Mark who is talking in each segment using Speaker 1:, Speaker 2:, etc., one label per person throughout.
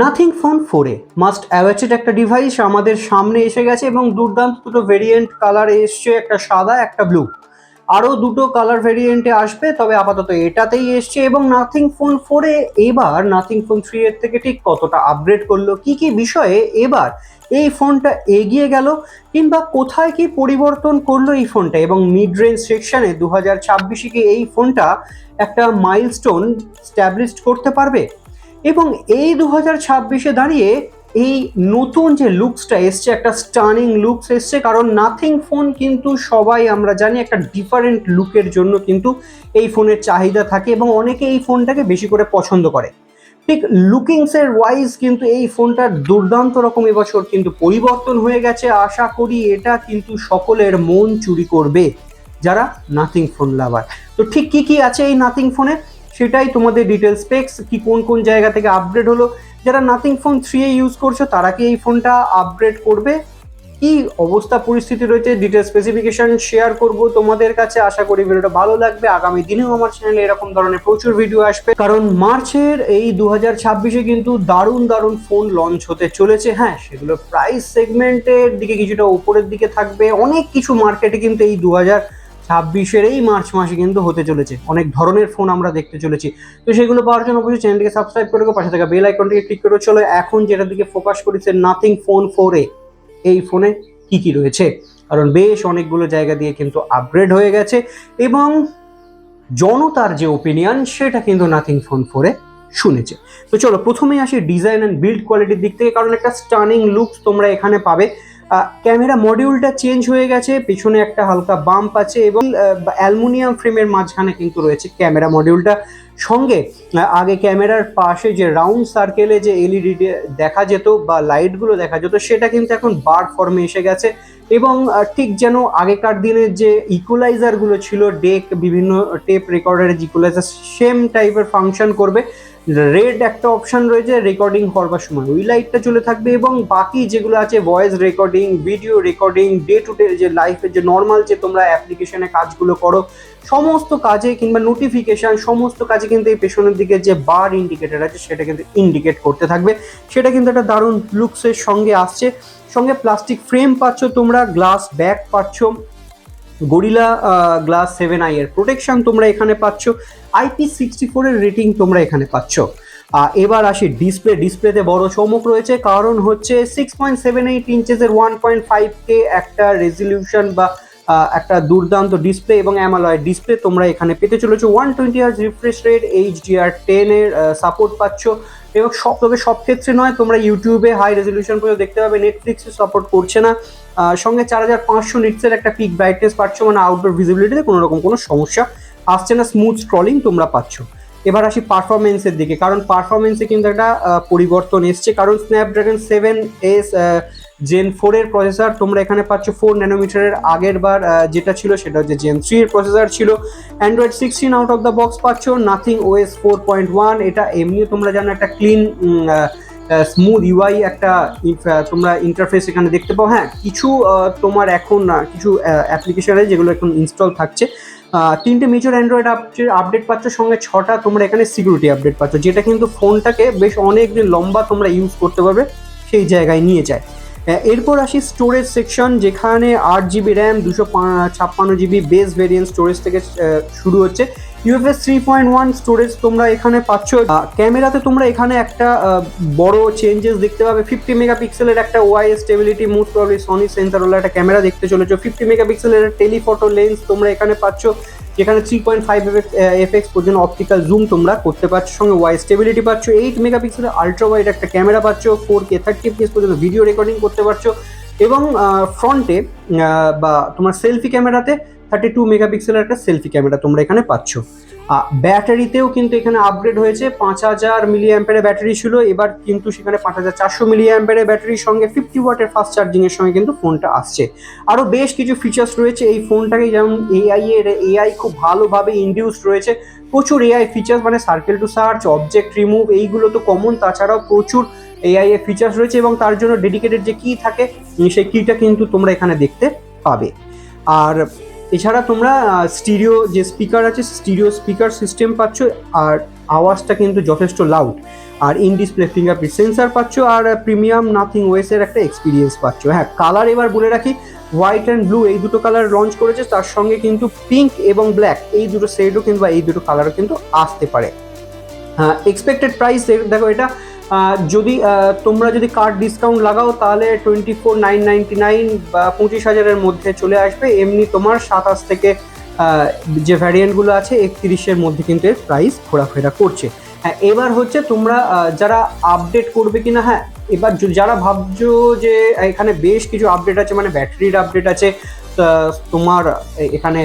Speaker 1: Nothing phone 4A must awaited একটা device আমাদের সামনে এসে গেছে এবং দুর্দান্ত দুটো ভেরিয়েন্ট কালার এসছে, একটা সাদা একটা ব্লু। আরও দুটো কালার ভেরিয়েন্টে আসবে, তবে আপাতত এটাতেই এসছে। এবং নাথিং ফোন 4A এবার নাথিং ফোন 3 এর থেকে ঠিক কতটা আপগ্রেড করলো, কি কি বিষয়ে এবার এই ফোনটা এগিয়ে গেল, কিংবা কোথায় কি পরিবর্তন করলো এই ফোনটা, এবং মিড রেঞ্জ সেকশনে 2026 কি এই ফোনটা একটা মাইলস্টোন স্ট্যাবলিশড করতে পারবে। এবং এই 2026-এ দাঁড়িয়ে এই নতুন যে লুকসটা এসছে, একটা স্টানিং লুকস এসছে, কারণ নাথিং ফোন কিন্তু সবাই আমরা জানি একটা ডিফারেন্ট লুকের জন্য কিন্তু এই ফোনের চাহিদা থাকে এবং অনেকে এই ফোনটাকে বেশি করে পছন্দ করে। ঠিক লুকিংসের ওয়াইজ কিন্তু এই ফোনটার দুর্দান্ত রকম এবছর কিন্তু পরিবর্তন হয়ে গেছে। আশা করি এটা কিন্তু সকলের মন চুরি করবে যারা নাথিং ফোন লাভার। তো ঠিক কি কি আছে এই নাথিং ফোনে সেটাই তোমাদের ডিটেল স্পেক্স, কি কোন কোন জায়গা থেকে আপগ্রেড হলো, যারা নাথিং ফোন 3A ইউজ করছো তারা কি এই ফোনটা আপগ্রেড করবে, কি অবস্থা পরিস্থিতি রয়েছে, ডিটেল স্পেসিফিকেশন শেয়ার করব তোমাদের কাছে। আশা করি ভিডিওটা ভালো লাগবে। আগামী দিনেও আমার চ্যানেলে এরকম ধরনের প্রচুর ভিডিও আসবে, কারণ মার্চের এই 2026-এ কিন্তু দারুণ দারুণ ফোন লঞ্চ হতে চলেছে। হ্যাঁ, সেগুলো প্রাইস সেগমেন্টের দিকে কিছুটা উপরের দিকে থাকবে। অনেক কিছু মার্কেটে কিন্তু এই 2026-এর এই মার্চ মাসে কিন্তু হতে চলেছে, অনেক ধরনের ফোন আমরা দেখতে চলেছি। তো সেগুলো পাওয়ার জন্য অবশ্যই চ্যানেলটিকে সাবস্ক্রাইব করে পাশে থাকা বেল আইকনটিকে ক্লিক করে চলো। এখন যেটার দিকে ফোকাস করেছে নাথিং ফোন 4A, এই ফোনে কি কি রয়েছে, কারণ বেশ অনেকগুলো জায়গা দিয়ে কিন্তু আপগ্রেড হয়ে গেছে এবং জনতার যে ওপিনিয়ন সেটা কিন্তু নাথিং ফোন 4A শুনেছে। তো চলো প্রথমেই আসি ডিজাইন অ্যান্ড বিল্ড কোয়ালিটির দিক থেকে, কারণ একটা স্টানিং লুকস তোমরা এখানে পাবে। ক্যামেরা মডিউলটা চেঞ্জ হয়ে গেছে, পিছনে একটা হালকা বাম্প আছে এবং অ্যালুমিনিয়াম ফ্রেমের মাঝখানে কিন্তু রয়েছে ক্যামেরা মডিউলটা। সঙ্গে আগে ক্যামেরার পাশে যে রাউন্ড সার্কেলে যে এলইডি দেখা যেত বা লাইটগুলো দেখা যেত, সেটা কিন্তু এখন বার ফর্মে এসে গেছে। এবং ঠিক যেন আগেকার দিনের যে ইকুয়ালাইজারগুলো ছিল, ডেক বিভিন্ন টেপ রেকর্ডারের ইকুয়ালাইজার, সেম টাইপের ফাংশন করবে। রেড একটা অপশন রয়েছে রেকর্ডিং করবার সময়, ওই লাইটটা চলে থাকবে। এবং বাকি যেগুলো আছে voice recording, video recording, day to day যে লাইফের যে নর্মাল যে তোমরা অ্যাপ্লিকেশনে কাজগুলো করো, সমস্ত কাজে কিংবা নোটিফিকেশন সমস্ত কাজে কিন্তু এই পেছনের দিকে যে বার ইন্ডিকেটর আছে সেটা কিন্তু ইন্ডিকেট করতে থাকবে। সেটা কিন্তু একটা দারুণ লুকসের সঙ্গে আসছে। সঙ্গে প্লাস্টিক ফ্রেম পাচ্ছ তোমরা, গ্লাস ব্যাক পাচ্ছ, গরিলা গ্লাস 7i এর প্রোটেকশন তোমরা এখানে পাচ্ছ, IP64 এর রেটিং তোমরা এখানে পাচ্ছ। এবার আসি ডিসপ্লেতে বড় চমক রয়েছে, কারণ হচ্ছে 6.78 ইঞ্চেসের 1.5K একটা রেজলিউশন বা একটা দুর্দান্ত ডিসপ্লে এবং অ্যামোলেড ডিসপ্লে তোমরা এখানে পেতে চলেছো। 120 Hz রিফ্রেশ রেট, HDR10 এর সাপোর্ট পাচ্ছ। এবং তবে সব ক্ষেত্রে নয়, তোমরা ইউটিউবে হাই রেজলিউশন পর্যন্ত দেখতে পাবে, নেটফ্লিক্সে সাপোর্ট করছে না। সঙ্গে 4500 নিটসের একটা পিক ব্রাইটনেস পাচ্ছ, মানে আউটডোর ভিজিবিলিটিতে কোনো রকম কোনো সমস্যা আসছে না, স্মুথ স্ক্রলিং তোমরা পাচ্ছ। এবার আসি পারফরমেন্সের দিকে, কারণ পারফরমেন্সে কিন্তু একটা পরিবর্তন এসছে, কারণ স্ন্যাপড্রাগন 7S Gen 4 এর প্রসেসর তোমরা এখানে পাচ্ছ 4 ন্যানোমিটারের। আগের বার যেটা ছিল সেটা হচ্ছে Gen 3 এর প্রসেসর ছিল। Android 16 out of the box পাচ্ছ। নাথিং OS 4.1, এটা এমনিও তোমরা জানো একটা ক্লিন স্মুথ ইউআই একটা তোমরা ইন্টারফেস এখানে দেখতে পাও। হ্যাঁ, কিছু তোমার এখন কিছু অ্যাপ্লিকেশন আছে যেগুলো এখন ইনস্টল থাকছে। 3টে মেজর অ্যান্ড্রয়েড আপডেট পাচ্ছ, সঙ্গে 6টা তোমরা এখানে সিকিউরিটি আপডেট পাচ্ছ, যেটা কিন্তু ফোনটাকে বেশ অনেক দিন লম্বা তোমরা ইউজ করতে পারবে, সেই জায়গায় নিয়ে যায়। এরপর আসি স্টোরেজ সেকশন, যেখানে 8GB RAM, 256GB base variant storage থেকে শুরু হচ্ছে। UFS 3.1 স্টোরেজ তোমরা এখানে পাচ্ছ। ক্যামেরাতে তোমরা এখানে একটা বড় চেঞ্জেস দেখতে পাবে। 50 মেগাপিক্সেলের একটা ওয়াই স্টেবিলিটি, মোস্ট প্রবাবলি সনি সেন্সরওয়ালা একটা ক্যামেরা দেখতে চলেছো। 50 মেগাপিক্সেলের টেলিফটো লেন্স তোমরা এখানে পাচ্ছ, যেখানে 3.5 fx পর্যন্ত অপটিক্যাল জুম তোমরা করতে পারছো। সঙ্গে ওয়াই স্টেবিলিটি পাচ্ছ। 8 মেগাপিক্সেলের আলট্রা ওয়াইড একটা ক্যামেরা পাচ্ছ, 4K 30fps পর্যন্ত ভিডিও রেকর্ডিং করতে পারছো। এবং ফ্রন্টে বা তোমার সেলফি ক্যামেরাতে 32 মেগাপিক্সেলের একটা সেলফি ক্যামেরা তোমরা এখানে পাচ্ছ। ব্যাটারিতেও কিন্তু এখানে আপগ্রেড হয়েছে। 5000 মিলি অ্যাম্পিয়ারের ব্যাটারি ছিল, এবার কিন্তু সেখানে 5400 মিলি অ্যাম্পিয়ারের ব্যাটারির সঙ্গে 50 ওয়াটের ফাস্ট চার্জিংয়ের সঙ্গে কিন্তু ফোনটা আসছে। আরও বেশ কিছু ফিচার্স রয়েছে এই ফোনটাকে, যেমন এআই খুব ভালোভাবে ইনডিউসড রয়েছে। প্রচুর এআই ফিচার্স, মানে circle to search, object remove, এইগুলো তো কমন, তাছাড়াও প্রচুর এআই এর ফিচার্স রয়েছে এবং তার জন্য ডেডিকেটেড যে কি থাকে সেই কিটা কিন্তু তোমরা এখানে দেখতে পাবে। আর এছাড়া তোমরা স্টিরিও যে স্পিকার আছে, স্টিরিও স্পিকার সিস্টেম পাচ্ছ, আর আওয়াজটা কিন্তু যথেষ্ট লাউড। আর ইন ডিসপ্লে ফিঙ্গারপ্রিন্ট সেন্সার পাচ্ছ, আর প্রিমিয়াম নাথিং ওয়েসের একটা এক্সপিরিয়েন্স পাচ্ছ। হ্যাঁ, কালার এবার বলে রাখি, হোয়াইট অ্যান্ড ব্লু এই দুটো কালার লঞ্চ করেছে, তার সঙ্গে কিন্তু পিঙ্ক এবং ব্ল্যাক এই দুটো শেডও কিংবা এই দুটো কালারও কিন্তু আসতে পারে। এক্সপেক্টেড প্রাইস দেখো, এটা যদি তোমরা যদি কার্ড ডিসকাউন্ট লাগাও তাহলে 24,999 বা 25,000-এর মধ্যে চলে আসবে। এমনি তোমার 27 থেকে যে ভ্যারিয়েন্টগুলো আছে 31-এর মধ্যে কিন্তু এর প্রাইস ঘোরাফেরা করছে। হ্যাঁ, এবার হচ্ছে তোমরা যারা আপডেট করবে কিনা, হ্যাঁ এবার যারা ভাবছো যে এখানে বেশ কিছু আপডেট আছে, মানে ব্যাটারির আপডেট আছে, তোমার এখানে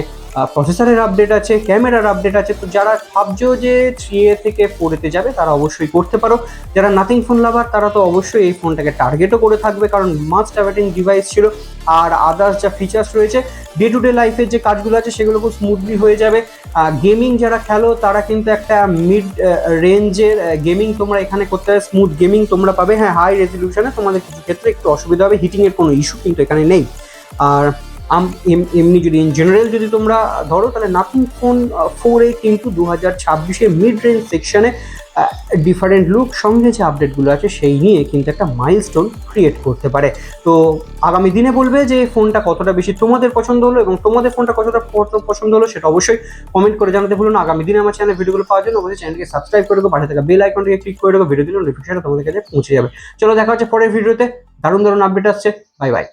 Speaker 1: প্রসেসরের আপডেট আছে, ক্যামেরার আপডেট আছে, তো যারা ভাবছো যে 3A থেকে 4A-তে যাবে তারা অবশ্যই করতে পারো। যারা নাথিং ফোন লাভার তারা তো অবশ্যই এই ফোনটাকে টার্গেটও করে থাকবে, কারণ মাস্ট অ্যাভেটিং ডিভাইস ছিল। আর আদার্স যা ফিচার্স রয়েছে, ডে টু ডে লাইফের যে কাজগুলো আছে সেগুলো খুব স্মুথলি হয়ে যাবে। গেমিং যারা খেলো তারা কিন্তু একটা মিড রেঞ্জের গেমিং তোমরা এখানে করতে হবে, স্মুথ গেমিং তোমরা পাবে। হ্যাঁ, হাই রেজলিউশনে তোমাদের কিছু ক্ষেত্রে একটু অসুবিধা হবে, হিটিংয়ের কোনো ইস্যু কিন্তু এখানে নেই। আর এমনি যদি ইন জেনারেল যদি তোমরা ধরো, তাহলে নাথিং ফোন 4A কিন্তু 2026-এ মিড রেঞ্জ সেকশনে ডিফারেন্ট লুক সঙ্গে যে আপডেটগুলো আছে সেই নিয়ে কিন্তু একটা মাইলস্টোন ক্রিয়েট করতে পারে। তো আগামী দিনে বলবে যে ফোনটা কতটা বেশি তোমাদের পছন্দ হলো এবং তোমাদের ফোনটা কতটা পছন্দ হলো, সেটা অবশ্যই কমেন্ট করে জানাতে ভুলো না। আগামী দিনে আমার চ্যানেল ভিডিওগুলো পাওয়ার জন্য অবশ্যই চ্যানেলকে সাবস্ক্রাইব করে দেবো, পাশে থাকা বেল আইকনটিকে ক্লিক করে দেবো, ভিডিও দিলে নোটিফিকেশনটা তোমাদের কাছে পৌঁছে যাবে। চলো দেখা হচ্ছে পরের ভিডিওতে, দারুণ দারুণ আপডেট আসছে। Bye bye.